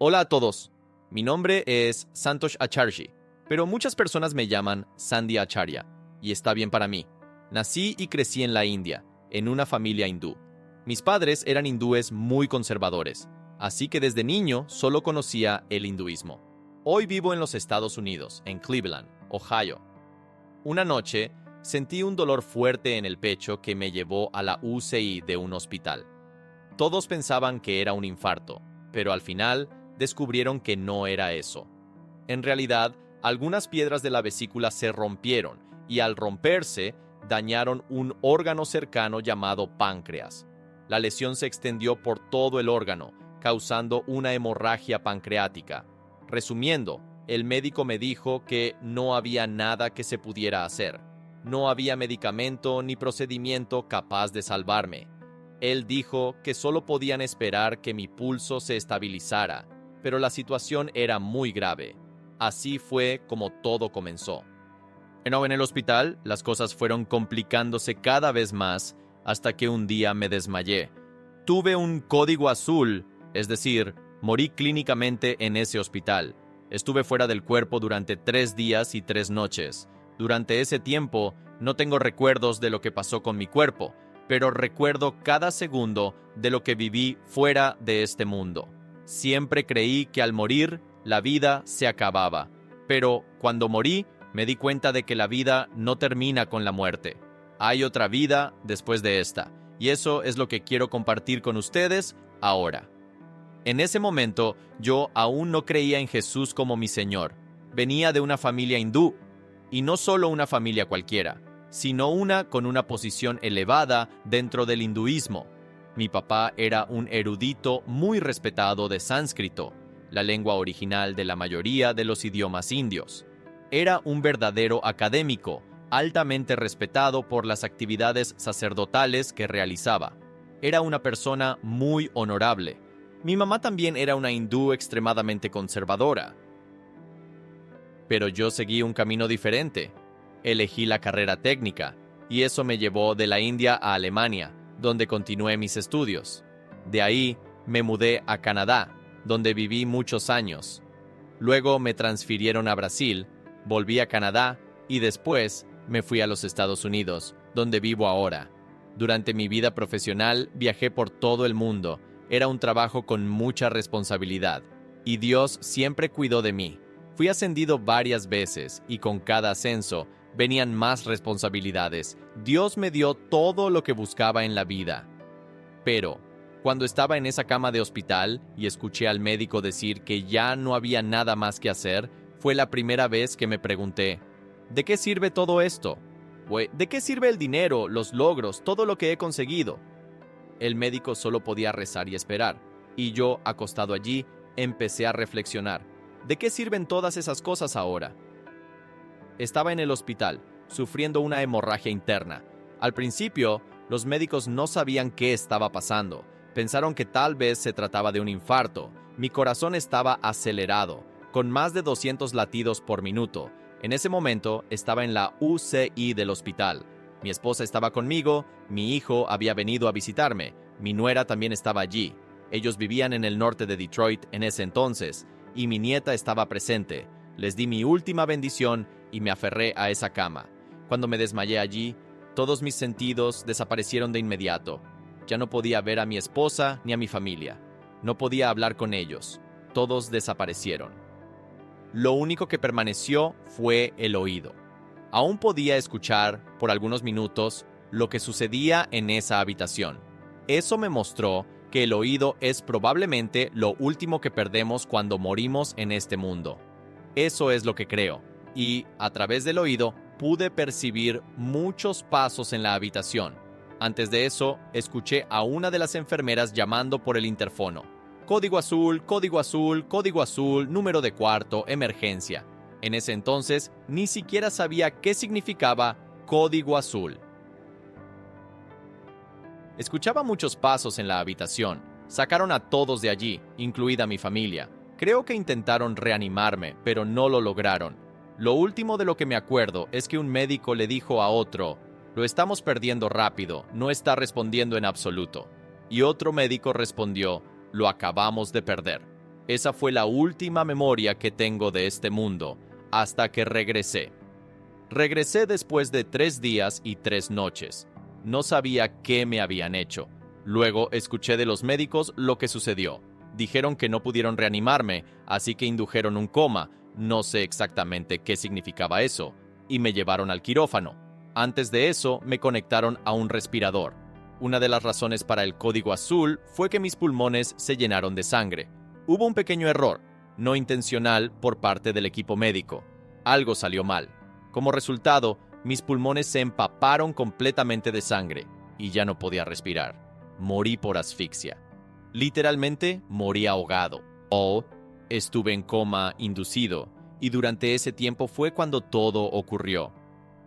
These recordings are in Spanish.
Hola a todos, mi nombre es Santosh Acharji, pero muchas personas me llaman Sandy Acharya, y está bien para mí. Nací y crecí en la India, en una familia hindú. Mis padres eran hindúes muy conservadores, así que desde niño solo conocía el hinduismo. Hoy vivo en los Estados Unidos, en Cleveland, Ohio. Una noche sentí un dolor fuerte en el pecho que me llevó a la UCI de un hospital. Todos pensaban que era un infarto, pero al final descubrieron que no era eso. En realidad, algunas piedras de la vesícula se rompieron y al romperse, dañaron un órgano cercano llamado páncreas. La lesión se extendió por todo el órgano, causando una hemorragia pancreática. Resumiendo, el médico me dijo que no había nada que se pudiera hacer. No había medicamento ni procedimiento capaz de salvarme. Él dijo que solo podían esperar que mi pulso se estabilizara, pero la situación era muy grave. Así fue como todo comenzó. En el hospital, las cosas fueron complicándose cada vez más hasta que un día me desmayé. Tuve un código azul, es decir, morí clínicamente en ese hospital. Estuve fuera del cuerpo durante 3 días y 3 noches. Durante ese tiempo, no tengo recuerdos de lo que pasó con mi cuerpo, pero recuerdo cada segundo de lo que viví fuera de este mundo. Siempre creí que al morir, la vida se acababa. Pero cuando morí, me di cuenta de que la vida no termina con la muerte. Hay otra vida después de esta, y eso es lo que quiero compartir con ustedes ahora. En ese momento, yo aún no creía en Jesús como mi Señor. Venía de una familia hindú, y no solo una familia cualquiera, sino una con una posición elevada dentro del hinduismo. Mi papá era un erudito muy respetado de sánscrito, la lengua original de la mayoría de los idiomas indios. Era un verdadero académico, altamente respetado por las actividades sacerdotales que realizaba. Era una persona muy honorable. Mi mamá también era una hindú extremadamente conservadora. Pero yo seguí un camino diferente. Elegí la carrera técnica, y eso me llevó de la India a Alemania, donde continué mis estudios. De ahí me mudé a Canadá, donde viví muchos años. Luego me transfirieron a Brasil, volví a Canadá y después me fui a los Estados Unidos, donde vivo ahora. Durante mi vida profesional viajé por todo el mundo. Era un trabajo con mucha responsabilidad, y Dios siempre cuidó de mí. Fui ascendido varias veces y con cada ascenso venían más responsabilidades. Dios me dio todo lo que buscaba en la vida. Pero, cuando estaba en esa cama de hospital y escuché al médico decir que ya no había nada más que hacer, fue la primera vez que me pregunté, ¿de qué sirve todo esto? ¿De qué sirve el dinero, los logros, todo lo que he conseguido? El médico solo podía rezar y esperar, y yo, acostado allí, empecé a reflexionar. ¿De qué sirven todas esas cosas ahora? Estaba en el hospital, sufriendo una hemorragia interna. Al principio, los médicos no sabían qué estaba pasando. Pensaron que tal vez se trataba de un infarto. Mi corazón estaba acelerado, con más de 200 latidos por minuto. En ese momento, estaba en la UCI del hospital. Mi esposa estaba conmigo, mi hijo había venido a visitarme, mi nuera también estaba allí. Ellos vivían en el norte de Detroit en ese entonces, y mi nieta estaba presente. Les di mi última bendición y me aferré a esa cama. Cuando me desmayé allí, todos mis sentidos desaparecieron de inmediato. Ya no podía ver a mi esposa ni a mi familia. No podía hablar con ellos. Todos desaparecieron. Lo único que permaneció fue el oído. Aún podía escuchar, por algunos minutos, lo que sucedía en esa habitación. Eso me mostró que el oído es probablemente lo último que perdemos cuando morimos en este mundo. Eso es lo que creo, y a través del oído pude percibir muchos pasos en la habitación. Antes de eso, escuché a una de las enfermeras llamando por el interfono. Código azul, código azul, código azul, número de cuarto, emergencia. En ese entonces, ni siquiera sabía qué significaba código azul. Escuchaba muchos pasos en la habitación. Sacaron a todos de allí, incluida mi familia. Creo que intentaron reanimarme, pero no lo lograron. Lo último de lo que me acuerdo es que un médico le dijo a otro, «Lo estamos perdiendo rápido, no está respondiendo en absoluto». Y otro médico respondió, «Lo acabamos de perder». Esa fue la última memoria que tengo de este mundo, hasta que regresé. Regresé después de 3 días y 3 noches. No sabía qué me habían hecho. Luego escuché de los médicos lo que sucedió. Dijeron que no pudieron reanimarme, así que indujeron un coma. No sé exactamente qué significaba eso. Y me llevaron al quirófano. Antes de eso, me conectaron a un respirador. Una de las razones para el código azul fue que mis pulmones se llenaron de sangre. Hubo un pequeño error, no intencional, por parte del equipo médico. Algo salió mal. Como resultado, mis pulmones se empaparon completamente de sangre y ya no podía respirar. Morí por asfixia. Literalmente, morí ahogado. O estuve en coma inducido, y durante ese tiempo fue cuando todo ocurrió.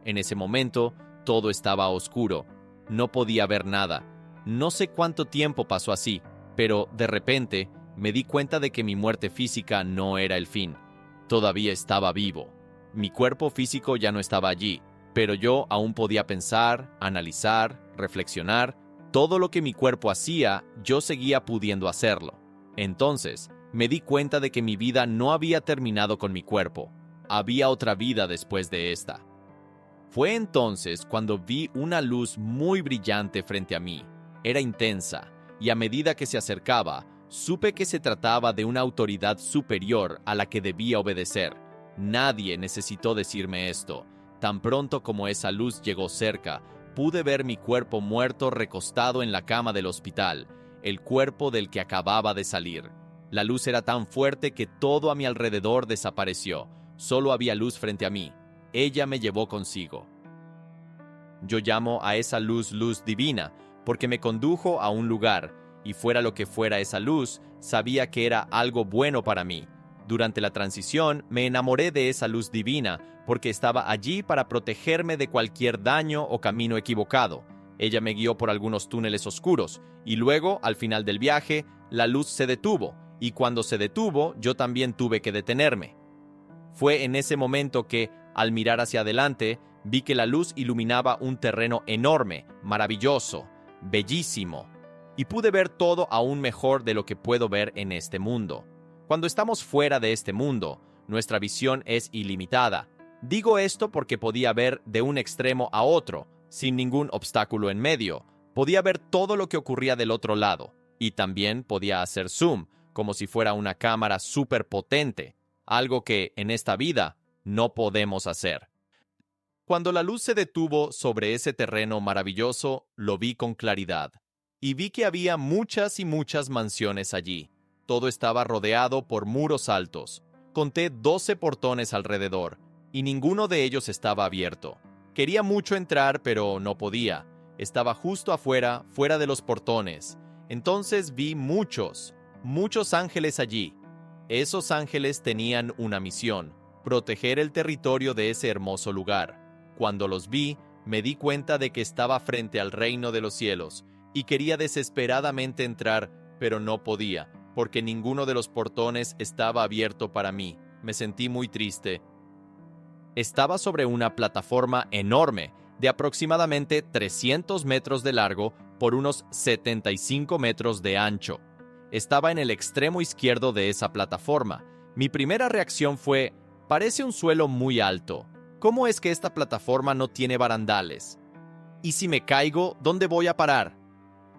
En ese momento, todo estaba oscuro. No podía ver nada. No sé cuánto tiempo pasó así, pero de repente me di cuenta de que mi muerte física no era el fin. Todavía estaba vivo. Mi cuerpo físico ya no estaba allí, pero yo aún podía pensar, analizar, reflexionar. Todo lo que mi cuerpo hacía, yo seguía pudiendo hacerlo. Entonces, me di cuenta de que mi vida no había terminado con mi cuerpo. Había otra vida después de esta. Fue entonces cuando vi una luz muy brillante frente a mí. Era intensa, y a medida que se acercaba, supe que se trataba de una autoridad superior a la que debía obedecer. Nadie necesitó decirme esto. Tan pronto como esa luz llegó cerca, pude ver mi cuerpo muerto recostado en la cama del hospital, el cuerpo del que acababa de salir. La luz era tan fuerte que todo a mi alrededor desapareció. Solo había luz frente a mí. Ella me llevó consigo. Yo llamo a esa luz luz divina, porque me condujo a un lugar, y fuera lo que fuera esa luz, sabía que era algo bueno para mí. Durante la transición, me enamoré de esa luz divina, porque estaba allí para protegerme de cualquier daño o camino equivocado. Ella me guió por algunos túneles oscuros, y luego, al final del viaje, la luz se detuvo, y cuando se detuvo, yo también tuve que detenerme. Fue en ese momento que, al mirar hacia adelante, vi que la luz iluminaba un terreno enorme, maravilloso, bellísimo, y pude ver todo aún mejor de lo que puedo ver en este mundo. Cuando estamos fuera de este mundo, nuestra visión es ilimitada. Digo esto porque podía ver de un extremo a otro, sin ningún obstáculo en medio. Podía ver todo lo que ocurría del otro lado, y también podía hacer zoom, como si fuera una cámara súper potente, algo que, en esta vida, no podemos hacer. Cuando la luz se detuvo sobre ese terreno maravilloso, lo vi con claridad. Y vi que había muchas y muchas mansiones allí. Todo estaba rodeado por muros altos. Conté 12 portones alrededor, y ninguno de ellos estaba abierto. Quería mucho entrar, pero no podía. Estaba justo afuera, fuera de los portones. Entonces vi muchos ángeles allí. Esos ángeles tenían una misión: proteger el territorio de ese hermoso lugar. Cuando los vi, me di cuenta de que estaba frente al reino de los cielos, y quería desesperadamente entrar, pero no podía, porque ninguno de los portones estaba abierto para mí. Me sentí muy triste. Estaba sobre una plataforma enorme, de aproximadamente 300 metros de largo por unos 75 metros de ancho. Estaba en el extremo izquierdo de esa plataforma. Mi primera reacción fue: parece un suelo muy alto. ¿Cómo es que esta plataforma no tiene barandales? ¿Y si me caigo, dónde voy a parar?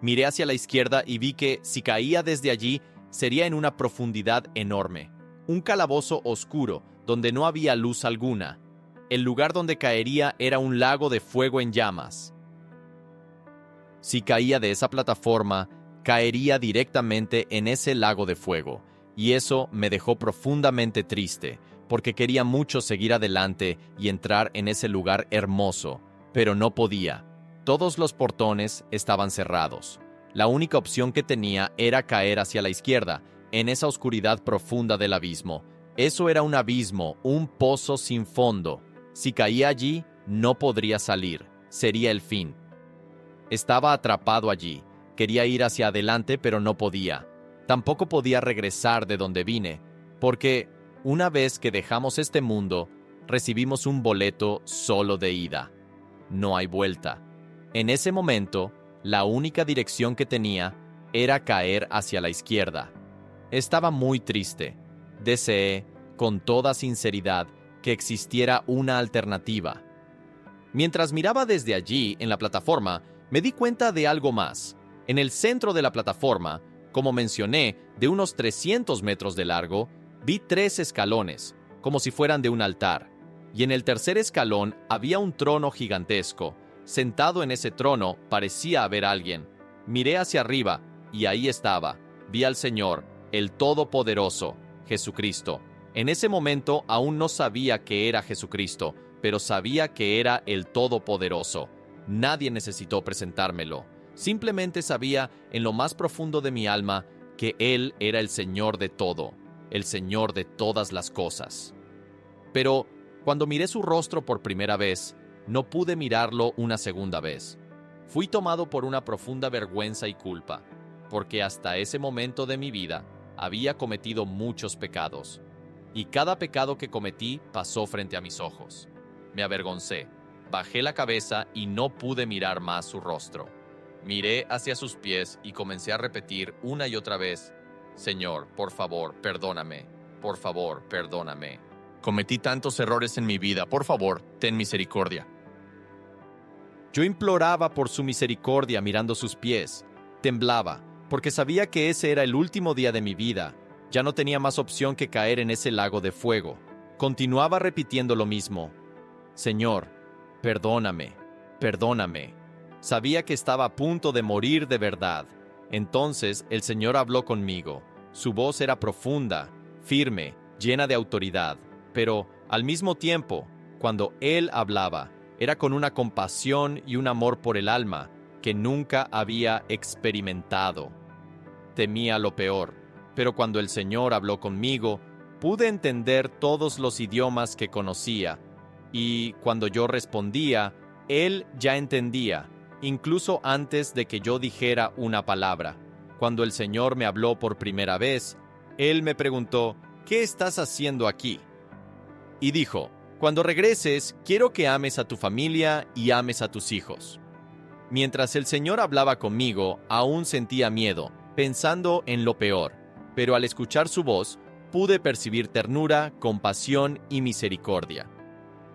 Miré hacia la izquierda y vi que, si caía desde allí, sería en una profundidad enorme. Un calabozo oscuro, donde no había luz alguna. El lugar donde caería era un lago de fuego en llamas. Si caía de esa plataforma, caería directamente en ese lago de fuego, y eso me dejó profundamente triste, porque quería mucho seguir adelante y entrar en ese lugar hermoso, pero no podía. Todos los portones estaban cerrados. La única opción que tenía era caer hacia la izquierda, en esa oscuridad profunda del abismo. Eso era un abismo, un pozo sin fondo. Si caía allí, no podría salir. Sería el fin. Estaba atrapado allí. Quería ir hacia adelante, pero no podía. Tampoco podía regresar de donde vine, porque una vez que dejamos este mundo, recibimos un boleto solo de ida. No hay vuelta. En ese momento, la única dirección que tenía era caer hacia la izquierda. Estaba muy triste. Deseé, con toda sinceridad, que existiera una alternativa. Mientras miraba desde allí, en la plataforma, me di cuenta de algo más. En el centro de la plataforma, como mencioné, de unos 300 metros de largo, vi 3 escalones, como si fueran de un altar. Y en el tercer escalón había un trono gigantesco. Sentado en ese trono parecía haber alguien. Miré hacia arriba y ahí estaba. Vi al Señor, el Todopoderoso, Jesucristo. En ese momento aún no sabía que era Jesucristo, pero sabía que era el Todopoderoso. Nadie necesitó presentármelo. Simplemente sabía en lo más profundo de mi alma que Él era el Señor de todo, el Señor de todas las cosas. Pero cuando miré su rostro por primera vez, no pude mirarlo una segunda vez. Fui tomado por una profunda vergüenza y culpa, porque hasta ese momento de mi vida había cometido muchos pecados, y cada pecado que cometí pasó frente a mis ojos. Me avergoncé, bajé la cabeza y no pude mirar más su rostro. Miré hacia sus pies y comencé a repetir una y otra vez: Señor, por favor, perdóname. Por favor, perdóname. Cometí tantos errores en mi vida, por favor, ten misericordia. Yo imploraba por su misericordia mirando sus pies. Temblaba, porque sabía que ese era el último día de mi vida. Ya no tenía más opción que caer en ese lago de fuego. Continuaba repitiendo lo mismo: Señor, perdóname, perdóname. Sabía que estaba a punto de morir de verdad. Entonces el Señor habló conmigo. Su voz era profunda, firme, llena de autoridad. Pero, al mismo tiempo, cuando Él hablaba, era con una compasión y un amor por el alma que nunca había experimentado. Temía lo peor, pero cuando el Señor habló conmigo, pude entender todos los idiomas que conocía, y cuando yo respondía, Él ya entendía, incluso antes de que yo dijera una palabra. Cuando el Señor me habló por primera vez, Él me preguntó: ¿qué estás haciendo aquí? Y dijo: cuando regreses, quiero que ames a tu familia y ames a tus hijos. Mientras el Señor hablaba conmigo, aún sentía miedo, pensando en lo peor, pero al escuchar su voz, pude percibir ternura, compasión y misericordia.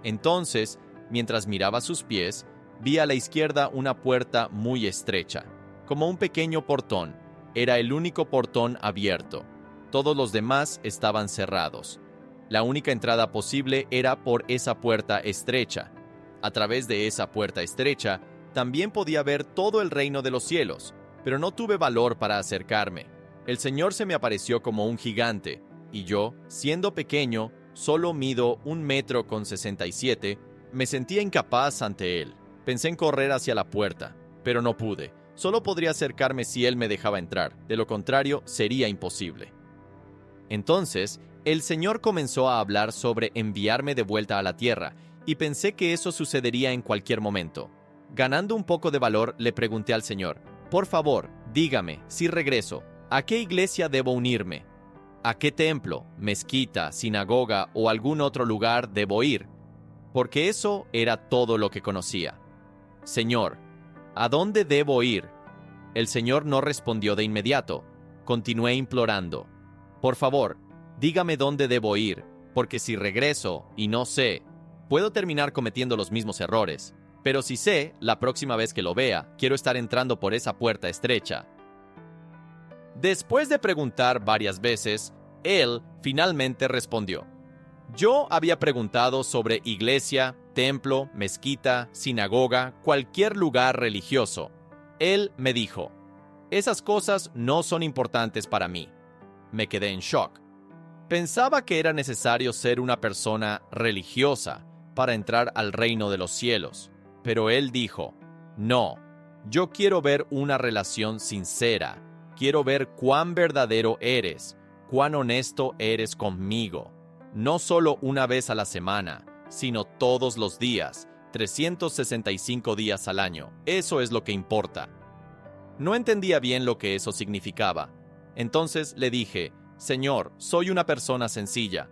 Entonces, mientras miraba sus pies, vi a la izquierda una puerta muy estrecha, como un pequeño portón. Era el único portón abierto. Todos los demás estaban cerrados. La única entrada posible era por esa puerta estrecha. A través de esa puerta estrecha, también podía ver todo el reino de los cielos, pero no tuve valor para acercarme. El Señor se me apareció como un gigante, y yo, siendo pequeño, solo mido 1,67 m, me sentía incapaz ante Él. Pensé en correr hacia la puerta, pero no pude. Solo podría acercarme si Él me dejaba entrar, de lo contrario sería imposible. Entonces, el Señor comenzó a hablar sobre enviarme de vuelta a la tierra, y pensé que eso sucedería en cualquier momento. Ganando un poco de valor, le pregunté al Señor: por favor, dígame, si regreso, ¿a qué iglesia debo unirme? ¿A qué templo, mezquita, sinagoga o algún otro lugar debo ir? Porque eso era todo lo que conocía. Señor, ¿a dónde debo ir? El Señor no respondió de inmediato. Continué implorando: por favor, dígame dónde debo ir, porque si regreso y no sé, puedo terminar cometiendo los mismos errores. Pero si sé, la próxima vez que lo vea, quiero estar entrando por esa puerta estrecha. Después de preguntar varias veces, Él finalmente respondió. Yo había preguntado sobre iglesia, templo, mezquita, sinagoga, cualquier lugar religioso. Él me dijo: esas cosas no son importantes para mí. Me quedé en shock. Pensaba que era necesario ser una persona religiosa para entrar al reino de los cielos. Pero Él dijo: no, yo quiero ver una relación sincera. Quiero ver cuán verdadero eres, cuán honesto eres conmigo. No solo una vez a la semana, sino todos los días, 365 días al año. Eso es lo que importa. No entendía bien lo que eso significaba. Entonces le dije: Señor, soy una persona sencilla.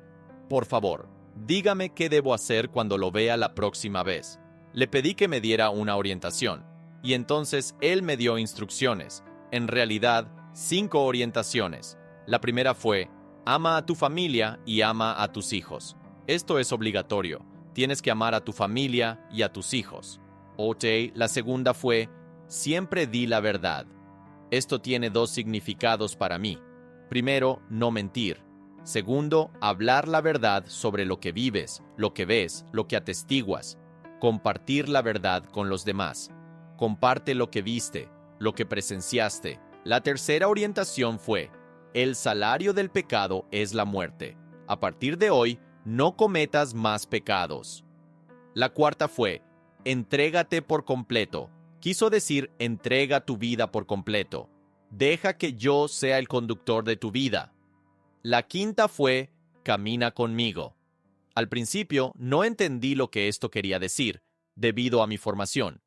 Por favor, dígame qué debo hacer cuando lo vea la próxima vez. Le pedí que me diera una orientación, y entonces Él me dio instrucciones. En realidad, 5 orientaciones. La primera fue, ama a tu familia y ama a tus hijos. Esto es obligatorio. Tienes que amar a tu familia y a tus hijos. La segunda fue, siempre di la verdad. Esto tiene dos significados para mí. Primero, no mentir. Segundo, hablar la verdad sobre lo que vives, lo que ves, lo que atestiguas. Compartir la verdad con los demás. Comparte lo que viste, lo que presenciaste. La tercera orientación fue, el salario del pecado es la muerte. A partir de hoy, no cometas más pecados. La cuarta fue, entrégate por completo. Quiso decir, entrega tu vida por completo. Deja que yo sea el conductor de tu vida. La quinta fue, camina conmigo. Al principio no entendí lo que esto quería decir, debido a mi formación.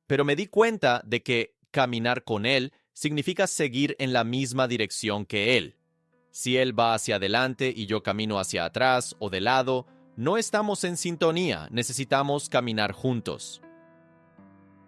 Pero me di cuenta de que caminar con él significa seguir en la misma dirección que él. Si él va hacia adelante y yo camino hacia atrás o de lado, no estamos en sintonía, necesitamos caminar juntos.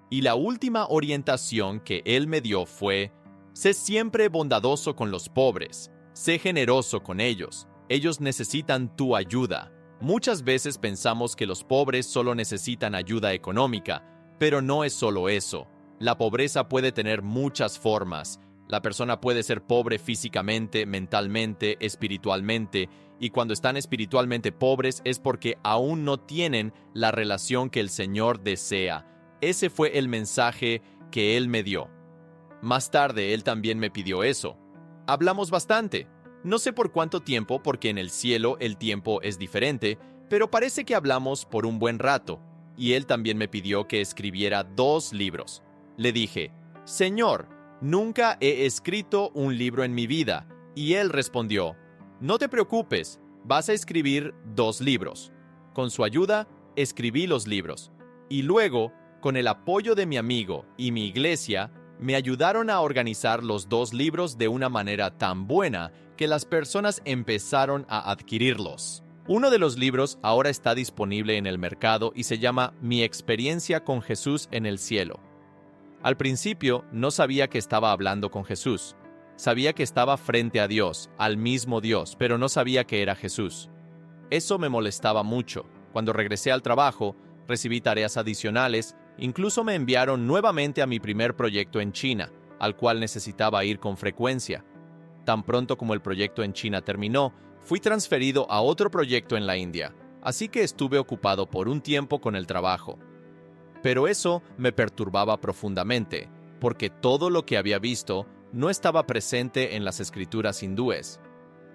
Y la última orientación que él me dio fue, sé siempre bondadoso con los pobres, sé generoso con ellos, ellos necesitan tu ayuda. Muchas veces pensamos que los pobres solo necesitan ayuda económica, pero no es solo eso. La pobreza puede tener muchas formas. La persona puede ser pobre físicamente, mentalmente, espiritualmente, y cuando están espiritualmente pobres es porque aún no tienen la relación que el Señor desea. Ese fue el mensaje que Él me dio. Más tarde, Él también me pidió eso. Hablamos bastante. No sé por cuánto tiempo, porque en el cielo el tiempo es diferente, pero parece que hablamos por un buen rato. Y Él también me pidió que escribiera 2 libros. Le dije, Señor, nunca he escrito un libro en mi vida. Y Él respondió, no te preocupes, vas a escribir 2 libros. Con su ayuda, escribí los libros. Y luego, con el apoyo de mi amigo y mi iglesia, me ayudaron a organizar los 2 libros de una manera tan buena que las personas empezaron a adquirirlos. Uno de los libros ahora está disponible en el mercado y se llama Mi experiencia con Jesús en el cielo. Al principio no sabía que estaba hablando con Jesús. Sabía que estaba frente a Dios, al mismo Dios, pero no sabía que era Jesús. Eso me molestaba mucho. Cuando regresé al trabajo, recibí tareas adicionales, incluso me enviaron nuevamente a mi primer proyecto en China, al cual necesitaba ir con frecuencia. Tan pronto como el proyecto en China terminó, fui transferido a otro proyecto en la India, así que estuve ocupado por un tiempo con el trabajo. Pero eso me perturbaba profundamente, porque todo lo que había visto no estaba presente en las escrituras hindúes.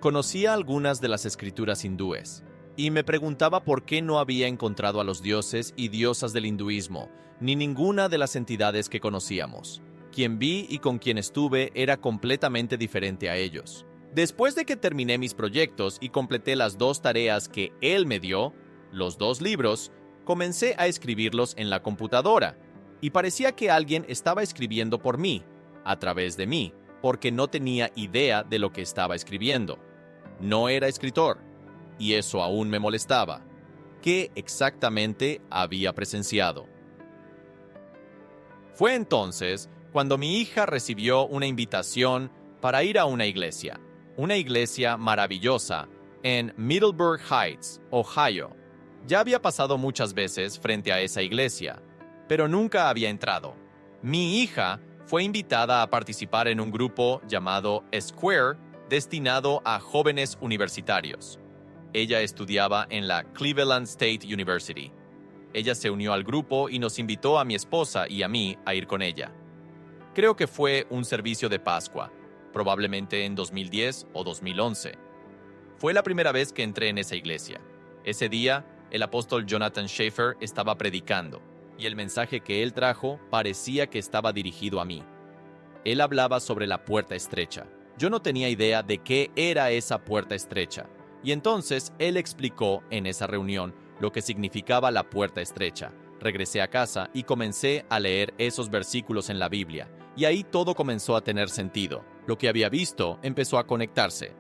Conocía algunas de las escrituras hindúes, y me preguntaba por qué no había encontrado a los dioses y diosas del hinduismo, ni ninguna de las entidades que conocíamos. Quien vi y con quien estuve era completamente diferente a ellos. Después de que terminé mis proyectos y completé las 2 tareas que él me dio, los 2 libros, comencé a escribirlos en la computadora, y parecía que alguien estaba escribiendo por mí, a través de mí, porque no tenía idea de lo que estaba escribiendo. No era escritor, y eso aún me molestaba. ¿Qué exactamente había presenciado? Fue entonces cuando mi hija recibió una invitación para ir a una iglesia maravillosa, en Middleburg Heights, Ohio. Ya había pasado muchas veces frente a esa iglesia, pero nunca había entrado. Mi hija fue invitada a participar en un grupo llamado Square, destinado a jóvenes universitarios. Ella estudiaba en la Cleveland State University. Ella se unió al grupo y nos invitó a mi esposa y a mí a ir con ella. Creo que fue un servicio de Pascua, probablemente en 2010 o 2011. Fue la primera vez que entré en esa iglesia. Ese día, el apóstol Jonathan Schaeffer estaba predicando, y el mensaje que él trajo parecía que estaba dirigido a mí. Él hablaba sobre la puerta estrecha. Yo no tenía idea de qué era esa puerta estrecha, y entonces él explicó en esa reunión lo que significaba la puerta estrecha. Regresé a casa y comencé a leer esos versículos en la Biblia, y ahí todo comenzó a tener sentido. Lo que había visto empezó a conectarse.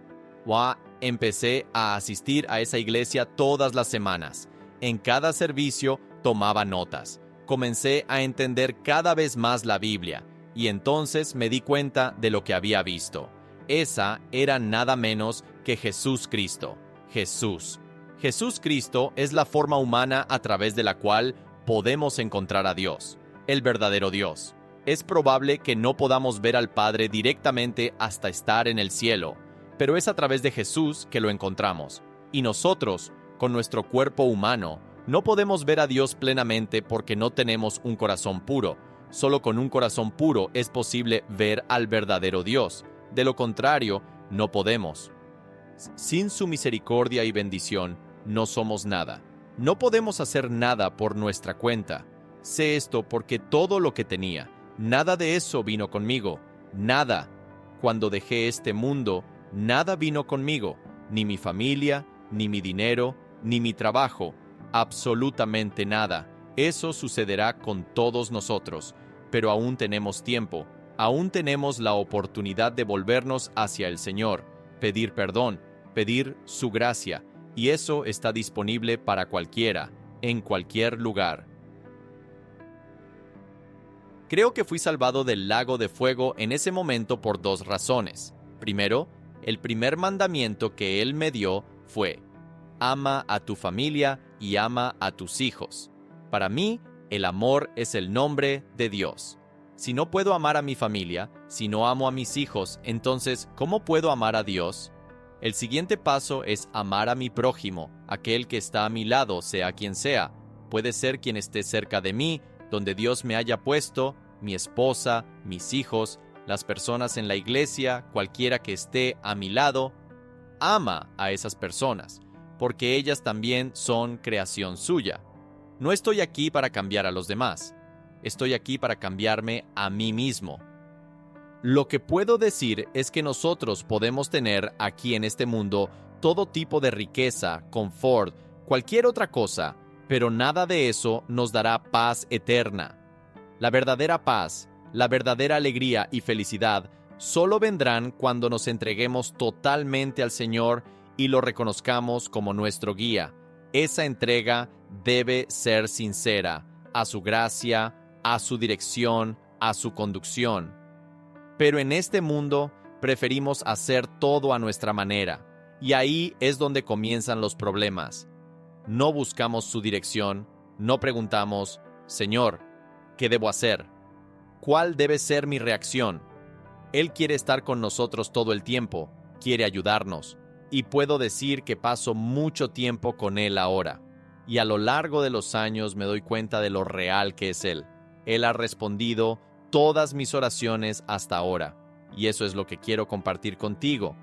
Empecé a asistir a esa iglesia todas las semanas. En cada servicio tomaba notas. Comencé a entender cada vez más la Biblia, y entonces me di cuenta de lo que había visto. Esa era nada menos que Jesús Cristo. Jesús. Jesús Cristo es la forma humana a través de la cual podemos encontrar a Dios, el verdadero Dios. Es probable que no podamos ver al Padre directamente hasta estar en el cielo, pero es a través de Jesús que lo encontramos. Y nosotros, con nuestro cuerpo humano, no podemos ver a Dios plenamente porque no tenemos un corazón puro. Solo con un corazón puro es posible ver al verdadero Dios. De lo contrario, no podemos. Sin su misericordia y bendición, no somos nada. No podemos hacer nada por nuestra cuenta. Sé esto porque todo lo que tenía, nada de eso vino conmigo. Nada. Cuando dejé este mundo, nada vino conmigo. Ni mi familia, ni mi dinero, ni mi trabajo. Absolutamente nada. Eso sucederá con todos nosotros. Pero aún tenemos tiempo. Aún tenemos la oportunidad de volvernos hacia el Señor, pedir perdón, pedir su gracia, y eso está disponible para cualquiera, en cualquier lugar. Creo que fui salvado del lago de fuego en ese momento por dos razones. Primero, el primer mandamiento que Él me dio fue: ama a tu familia y ama a tus hijos. Para mí, el amor es el nombre de Dios. Si no puedo amar a mi familia, si no amo a mis hijos, entonces, ¿cómo puedo amar a Dios? El siguiente paso es amar a mi prójimo, aquel que está a mi lado, sea quien sea. Puede ser quien esté cerca de mí, donde Dios me haya puesto, mi esposa, mis hijos, las personas en la iglesia, cualquiera que esté a mi lado. Ama a esas personas, porque ellas también son creación suya. No estoy aquí para cambiar a los demás. Estoy aquí para cambiarme a mí mismo. Lo que puedo decir es que nosotros podemos tener aquí en este mundo todo tipo de riqueza, confort, cualquier otra cosa, pero nada de eso nos dará paz eterna. La verdadera paz, la verdadera alegría y felicidad solo vendrán cuando nos entreguemos totalmente al Señor y lo reconozcamos como nuestro guía. Esa entrega debe ser sincera, a su gracia, a su dirección, a su conducción. Pero en este mundo preferimos hacer todo a nuestra manera, y ahí es donde comienzan los problemas. No buscamos su dirección, no preguntamos: Señor, ¿qué debo hacer? ¿Cuál debe ser mi reacción? Él quiere estar con nosotros todo el tiempo, quiere ayudarnos, y puedo decir que paso mucho tiempo con Él ahora. Y a lo largo de los años me doy cuenta de lo real que es Él. Él ha respondido todas mis oraciones hasta ahora, y eso es lo que quiero compartir contigo.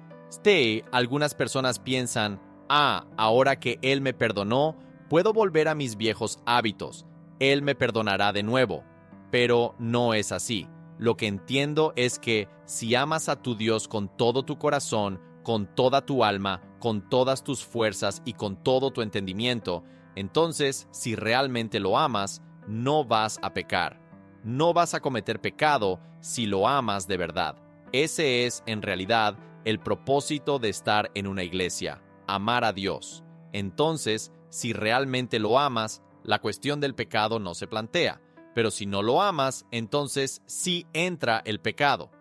Algunas personas piensan: ahora que Él me perdonó, puedo volver a mis viejos hábitos. Él me perdonará de nuevo. Pero no es así. Lo que entiendo es que si amas a tu Dios con todo tu corazón, con toda tu alma, con todas tus fuerzas y con todo tu entendimiento, entonces, si realmente lo amas, no vas a pecar. No vas a cometer pecado si lo amas de verdad. Ese es, en realidad, el propósito de estar en una iglesia: amar a Dios. Entonces, si realmente lo amas, la cuestión del pecado no se plantea. Pero si no lo amas, entonces sí entra el pecado.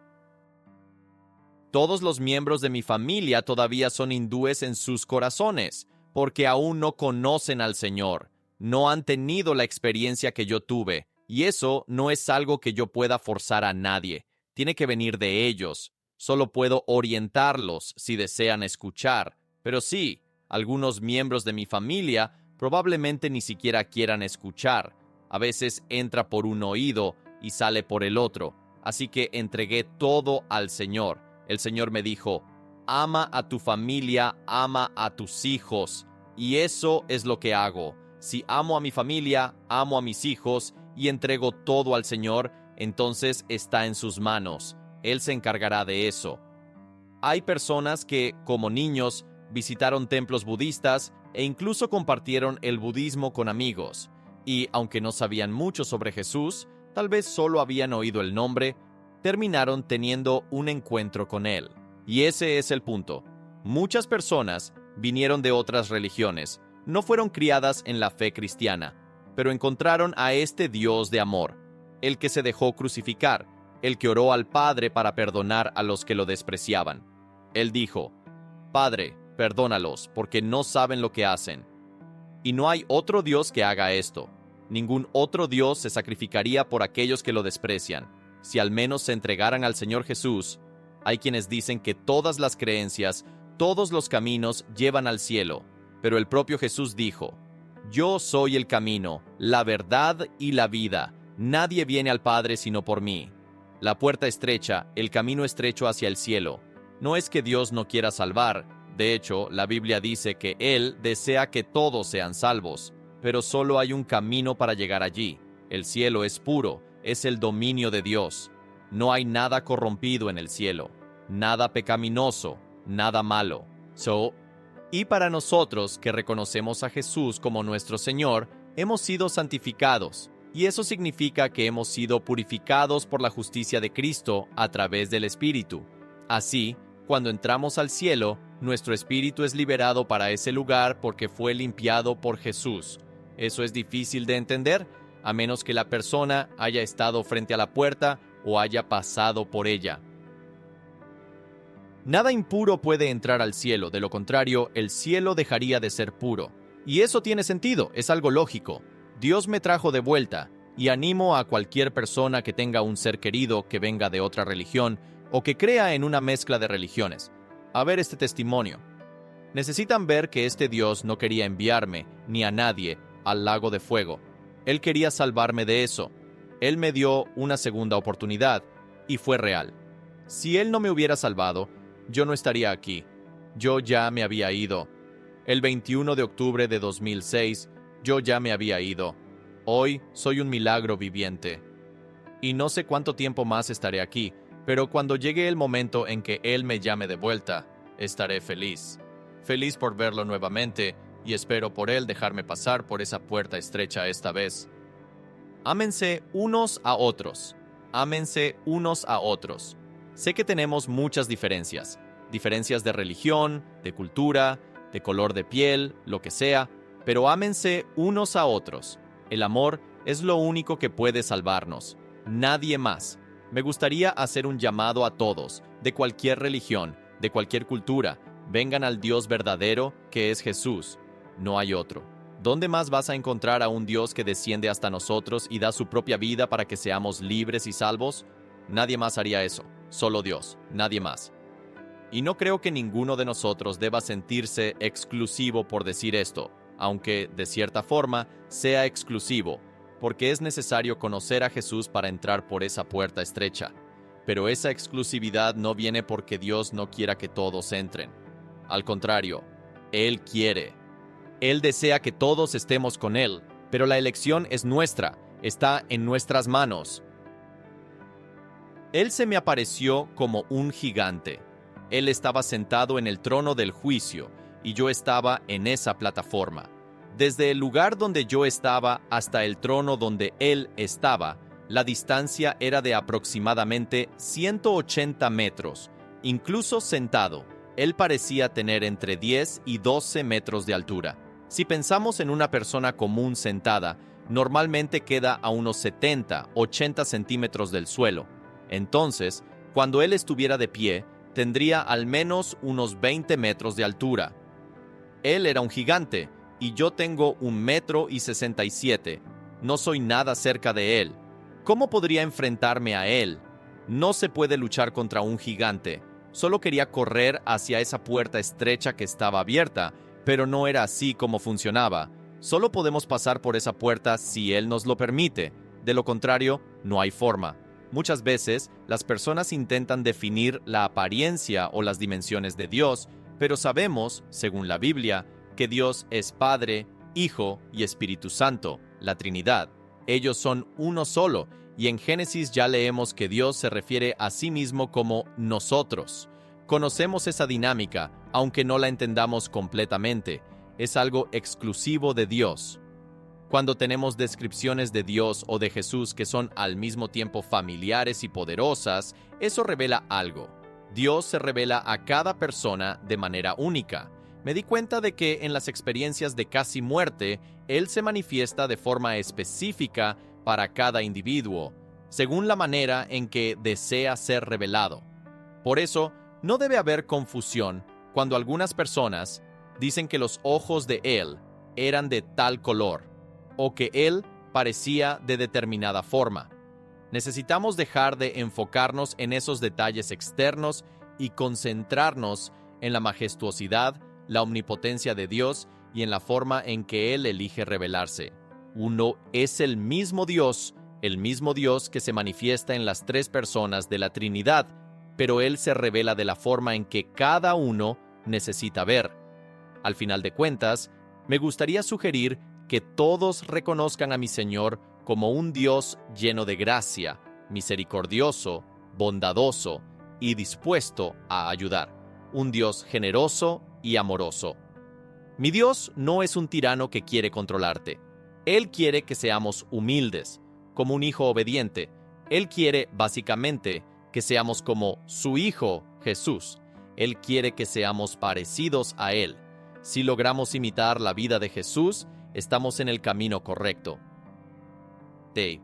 Todos los miembros de mi familia todavía son hindúes en sus corazones, porque aún no conocen al Señor. No han tenido la experiencia que yo tuve. Y eso no es algo que yo pueda forzar a nadie. Tiene que venir de ellos. Solo puedo orientarlos si desean escuchar. Pero sí, algunos miembros de mi familia probablemente ni siquiera quieran escuchar. A veces entra por un oído y sale por el otro. Así que entregué todo al Señor. El Señor me dijo: ama a tu familia, ama a tus hijos. Y eso es lo que hago. Si amo a mi familia, amo a mis hijos y entrego todo al Señor, entonces está en sus manos. Él se encargará de eso. Hay personas que, como niños, visitaron templos budistas e incluso compartieron el budismo con amigos. Y, aunque no sabían mucho sobre Jesús, tal vez solo habían oído el nombre, terminaron teniendo un encuentro con Él. Y ese es el punto. Muchas personas vinieron de otras religiones, no fueron criadas en la fe cristiana, pero encontraron a este Dios de amor, el que se dejó crucificar, el que oró al Padre para perdonar a los que lo despreciaban. Él dijo: Padre, perdónalos, porque no saben lo que hacen. Y no hay otro Dios que haga esto. Ningún otro Dios se sacrificaría por aquellos que lo desprecian. Si al menos se entregaran al Señor Jesús. Hay quienes dicen que todas las creencias, todos los caminos llevan al cielo, pero el propio Jesús dijo: Yo soy el camino, la verdad y la vida. Nadie viene al Padre sino por mí. La puerta estrecha, el camino estrecho hacia el cielo. No es que Dios no quiera salvar. De hecho, la Biblia dice que Él desea que todos sean salvos, pero solo hay un camino para llegar allí. El cielo es puro, es el dominio de Dios. No hay nada corrompido en el cielo, nada pecaminoso, nada malo. Y para nosotros que reconocemos a Jesús como nuestro Señor, hemos sido santificados, y eso significa que hemos sido purificados por la justicia de Cristo a través del Espíritu. Así, cuando entramos al cielo, nuestro espíritu es liberado para ese lugar porque fue limpiado por Jesús. Eso es difícil de entender, a menos que la persona haya estado frente a la puerta o haya pasado por ella. Nada impuro puede entrar al cielo, de lo contrario, el cielo dejaría de ser puro. Y eso tiene sentido, es algo lógico. Dios me trajo de vuelta, y animo a cualquier persona que tenga un ser querido que venga de otra religión o que crea en una mezcla de religiones a ver este testimonio. Necesitan ver que este Dios no quería enviarme, ni a nadie, al lago de fuego. Él quería salvarme de eso. Él me dio una segunda oportunidad, y fue real. Si Él no me hubiera salvado, yo no estaría aquí. Yo ya me había ido. El 21 de octubre de 2006, yo ya me había ido. Hoy soy un milagro viviente. Y no sé cuánto tiempo más estaré aquí, pero cuando llegue el momento en que Él me llame de vuelta, estaré feliz. Feliz por verlo nuevamente, y espero por Él dejarme pasar por esa puerta estrecha esta vez. Ámense unos a otros. Ámense unos a otros. Sé que tenemos muchas diferencias. Diferencias de religión, de cultura, de color de piel, lo que sea, pero ámense unos a otros. El amor es lo único que puede salvarnos. Nadie más. Me gustaría hacer un llamado a todos, de cualquier religión, de cualquier cultura. Vengan al Dios verdadero, que es Jesús. No hay otro. ¿Dónde más vas a encontrar a un Dios que desciende hasta nosotros y da su propia vida para que seamos libres y salvos? Nadie más haría eso. Solo Dios. Nadie más. Y no creo que ninguno de nosotros deba sentirse exclusivo por decir esto, aunque, de cierta forma, sea exclusivo, porque es necesario conocer a Jesús para entrar por esa puerta estrecha. Pero esa exclusividad no viene porque Dios no quiera que todos entren. Al contrario, Él quiere. Él desea que todos estemos con Él, pero la elección es nuestra, está en nuestras manos. Él se me apareció como un gigante. Él estaba sentado en el trono del juicio, y yo estaba en esa plataforma. Desde el lugar donde yo estaba hasta el trono donde Él estaba, la distancia era de aproximadamente 180 metros. Incluso sentado, Él parecía tener entre 10 y 12 metros de altura. Si pensamos en una persona común sentada, normalmente queda a unos 70, 80 centímetros del suelo. Entonces, cuando Él estuviera de pie, tendría al menos unos 20 metros de altura. Él era un gigante, y yo tengo 1,67 m. No soy nada cerca de Él. ¿Cómo podría enfrentarme a Él? No se puede luchar contra un gigante. Solo quería correr hacia esa puerta estrecha que estaba abierta, pero no era así como funcionaba. Solo podemos pasar por esa puerta si Él nos lo permite. De lo contrario, no hay forma. Muchas veces, las personas intentan definir la apariencia o las dimensiones de Dios, pero sabemos, según la Biblia, que Dios es Padre, Hijo y Espíritu Santo, la Trinidad. Ellos son uno solo, y en Génesis ya leemos que Dios se refiere a sí mismo como nosotros. Conocemos esa dinámica, aunque no la entendamos completamente. Es algo exclusivo de Dios. Cuando tenemos descripciones de Dios o de Jesús que son al mismo tiempo familiares y poderosas, eso revela algo. Dios se revela a cada persona de manera única. Me di cuenta de que en las experiencias de casi muerte, Él se manifiesta de forma específica para cada individuo. según la manera en que desea ser revelado. Por eso, no debe haber confusión cuando algunas personas dicen que los ojos de Él eran de tal color o que Él parecía de determinada forma. Necesitamos dejar de enfocarnos en esos detalles externos y concentrarnos en la majestuosidad, la omnipotencia de Dios y en la forma en que Él elige revelarse. Uno es el mismo Dios que se manifiesta en las tres personas de la Trinidad, pero Él se revela de la forma en que cada uno necesita ver. Al final de cuentas, me gustaría sugerir que todos reconozcan a mi Señor como un Dios lleno de gracia, misericordioso, bondadoso y dispuesto a ayudar. Un Dios generoso y amoroso. Mi Dios no es un tirano que quiere controlarte. Él quiere que seamos humildes, como un hijo obediente. Él quiere, básicamente, que seamos como su Hijo, Jesús. Él quiere que seamos parecidos a Él. Si logramos imitar la vida de Jesús, estamos en el camino correcto. Dave.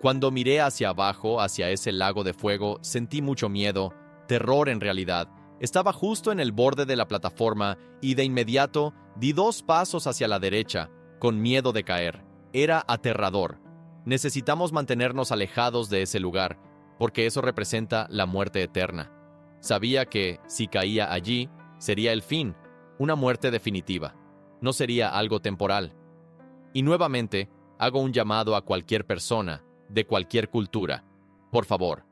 Cuando miré hacia abajo, hacia ese lago de fuego, sentí mucho miedo, terror en realidad. Estaba justo en el borde de la plataforma y de inmediato di 2 pasos hacia la derecha, con miedo de caer. Era aterrador. Necesitamos mantenernos alejados de ese lugar, porque eso representa la muerte eterna. Sabía que, si caía allí, sería el fin, una muerte definitiva. No sería algo temporal. Y nuevamente, hago un llamado a cualquier persona, de cualquier cultura. Por favor,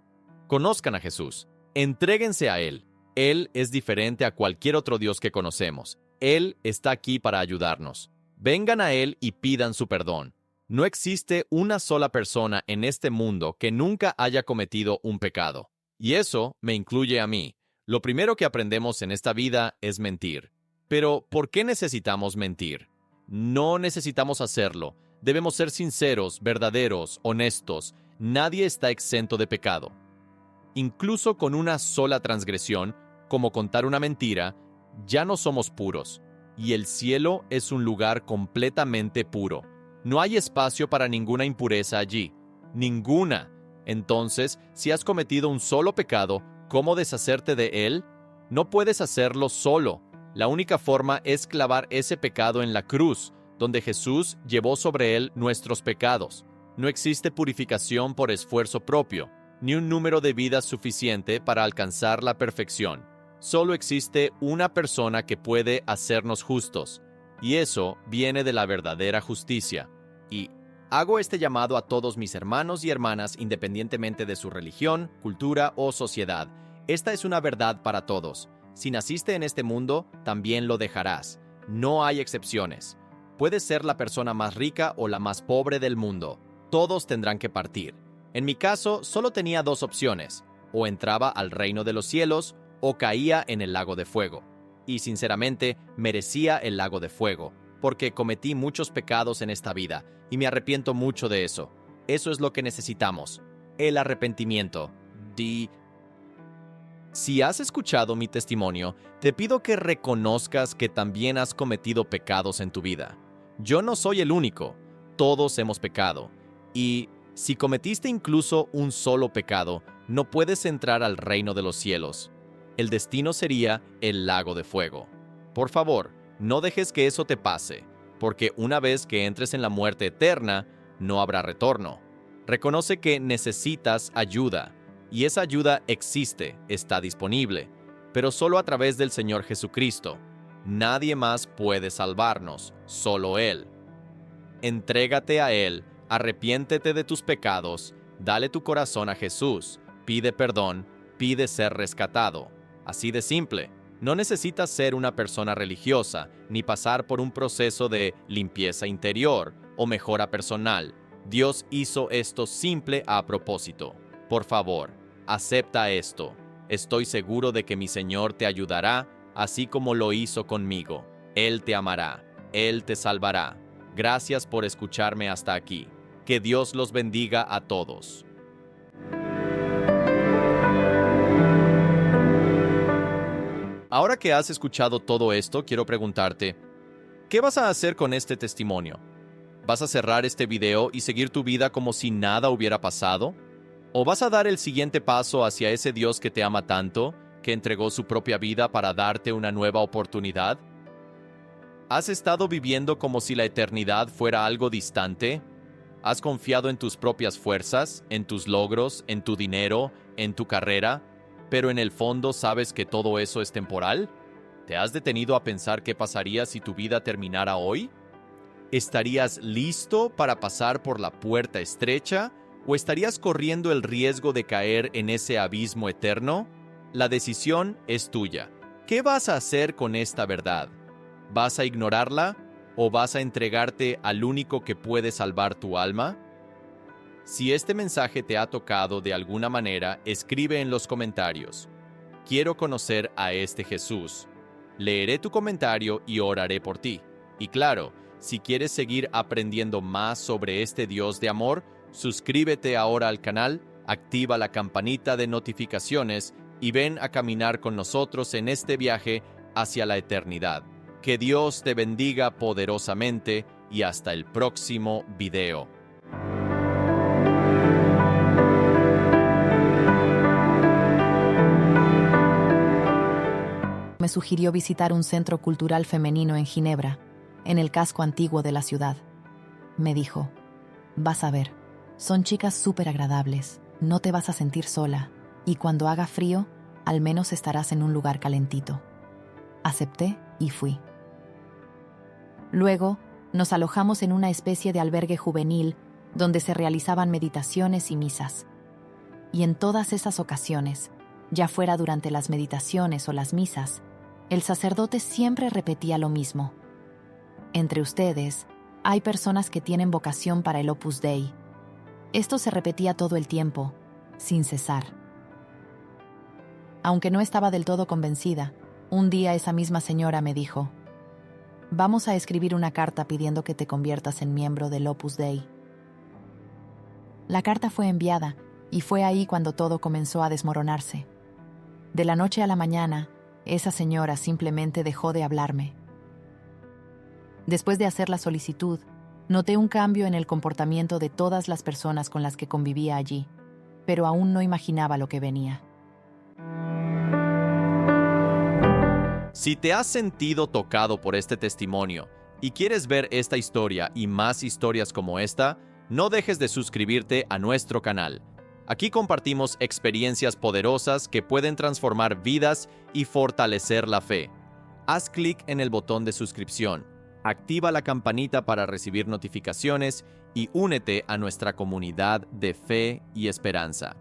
conozcan a Jesús. Entréguense a Él. Él es diferente a cualquier otro Dios que conocemos. Él está aquí para ayudarnos. Vengan a Él y pidan su perdón. No existe una sola persona en este mundo que nunca haya cometido un pecado. Y eso me incluye a mí. Lo primero que aprendemos en esta vida es mentir. Pero, ¿por qué necesitamos mentir? No necesitamos hacerlo. Debemos ser sinceros, verdaderos, honestos. Nadie está exento de pecado. Incluso con una sola transgresión, como contar una mentira, ya no somos puros. Y el cielo es un lugar completamente puro. No hay espacio para ninguna impureza allí. Ninguna. Entonces, si has cometido un solo pecado, ¿cómo deshacerte de él? No puedes hacerlo solo. La única forma es clavar ese pecado en la cruz, donde Jesús llevó sobre él nuestros pecados. No existe purificación por esfuerzo propio, ni un número de vidas suficiente para alcanzar la perfección. Solo existe una persona que puede hacernos justos, y eso viene de la verdadera justicia. Y hago este llamado a todos mis hermanos y hermanas independientemente de su religión, cultura o sociedad. Esta es una verdad para todos. Si naciste en este mundo, también lo dejarás. No hay excepciones. Puedes ser la persona más rica o la más pobre del mundo. Todos tendrán que partir. En mi caso, solo tenía 2 opciones. O entraba al reino de los cielos, o caía en el lago de fuego. Y sinceramente, merecía el lago de fuego, porque cometí muchos pecados en esta vida, y me arrepiento mucho de eso. Eso es lo que necesitamos. El arrepentimiento. Si has escuchado mi testimonio, te pido que reconozcas que también has cometido pecados en tu vida. Yo no soy el único. Todos hemos pecado. Y si cometiste incluso un solo pecado, no puedes entrar al reino de los cielos. El destino sería el lago de fuego. Por favor, no dejes que eso te pase, porque una vez que entres en la muerte eterna, no habrá retorno. Reconoce que necesitas ayuda, y esa ayuda existe, está disponible, pero solo a través del Señor Jesucristo. Nadie más puede salvarnos, solo Él. Entrégate a Él, arrepiéntete de tus pecados, dale tu corazón a Jesús, pide perdón, pide ser rescatado. Así de simple. No necesitas ser una persona religiosa, ni pasar por un proceso de limpieza interior o mejora personal. Dios hizo esto simple a propósito. Por favor, acepta esto. Estoy seguro de que mi Señor te ayudará, así como lo hizo conmigo. Él te amará. Él te salvará. Gracias por escucharme hasta aquí. Que Dios los bendiga a todos. Ahora que has escuchado todo esto, quiero preguntarte, ¿qué vas a hacer con este testimonio? ¿Vas a cerrar este video y seguir tu vida como si nada hubiera pasado? ¿O vas a dar el siguiente paso hacia ese Dios que te ama tanto, que entregó su propia vida para darte una nueva oportunidad? ¿Has estado viviendo como si la eternidad fuera algo distante? ¿Has confiado en tus propias fuerzas, en tus logros, en tu dinero, en tu carrera, pero en el fondo sabes que todo eso es temporal? ¿Te has detenido a pensar qué pasaría si tu vida terminara hoy? ¿Estarías listo para pasar por la puerta estrecha o estarías corriendo el riesgo de caer en ese abismo eterno? La decisión es tuya. ¿Qué vas a hacer con esta verdad? ¿Vas a ignorarla o vas a entregarte al único que puede salvar tu alma? Si este mensaje te ha tocado de alguna manera, escribe en los comentarios: quiero conocer a este Jesús. Leeré tu comentario y oraré por ti. Y claro, si quieres seguir aprendiendo más sobre este Dios de amor, suscríbete ahora al canal, activa la campanita de notificaciones y ven a caminar con nosotros en este viaje hacia la eternidad. Que Dios te bendiga poderosamente y hasta el próximo video. Me sugirió visitar un centro cultural femenino en Ginebra, en el casco antiguo de la ciudad. Me dijo: vas a ver, son chicas súper agradables, no te vas a sentir sola, y cuando haga frío, al menos estarás en un lugar calentito. Acepté y fui. Luego, nos alojamos en una especie de albergue juvenil donde se realizaban meditaciones y misas. Y en todas esas ocasiones, ya fuera durante las meditaciones o las misas, el sacerdote siempre repetía lo mismo: entre ustedes, hay personas que tienen vocación para el Opus Dei. Esto se repetía todo el tiempo, sin cesar. Aunque no estaba del todo convencida, un día esa misma señora me dijo: vamos a escribir una carta pidiendo que te conviertas en miembro del Opus Dei. La carta fue enviada, y fue ahí cuando todo comenzó a desmoronarse. De la noche a la mañana, esa señora simplemente dejó de hablarme. Después de hacer la solicitud, noté un cambio en el comportamiento de todas las personas con las que convivía allí, pero aún no imaginaba lo que venía. Si te has sentido tocado por este testimonio y quieres ver esta historia y más historias como esta, no dejes de suscribirte a nuestro canal. Aquí compartimos experiencias poderosas que pueden transformar vidas y fortalecer la fe. Haz clic en el botón de suscripción, activa la campanita para recibir notificaciones y únete a nuestra comunidad de fe y esperanza.